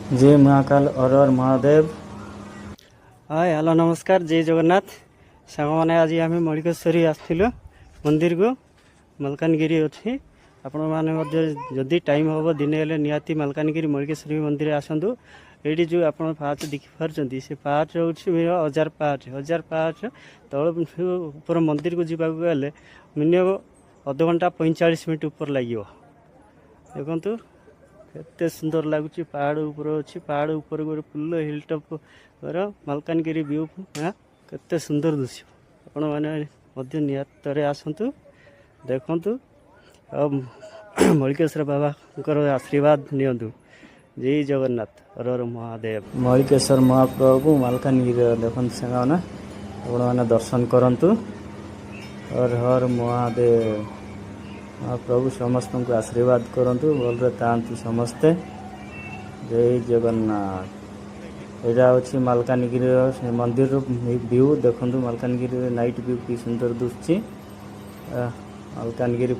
जय महाकाल और Mahadev. Hi hello नमस्कार जय जगन्नाथ सांग मैंने आज आम मणिकेश्वरी आसलु मंदिर को मलकानगिरी अच्छी आपण मैंने टाइम हम दिने हेल्ले निहाती मलकानगिरी मणिकेश्वरी मंदिर आसतु। ये जो आप पाहाच देखिपार से पाहाच हूँ 1000 पाहाच तल ऊपर मंदिर को जावाक गले मिनिमम अध घंटा 45 मिनट ऊपर लगे। देखु केते सुंदर लगुच पहाड़ ऊपर अच्छी पहाड़ ऊपर गोटे full hill top Malkangiri view केते सुंदर दृश्य आपण मैंने निहत्तर आसतु देखु मणिकेश्वर बाबा आशीर्वाद नियंतु। जय जगन्नाथ हर महादेव। मणिकेश्वर महाप्रभु मलकानगिरी देखते साना मैंने दर्शन करंतु। हर हर महादेव। महाप्रभु समस्त को आशीर्वाद करंतु भलरे तांतु समस्ते। जय जगन्नाथ। यहाँ हूँ मलकानगिरी मंदिर व्यू देखु मलकानगिरी नाइट व्यू की सुंदर दुश्ची मलकानगिरी।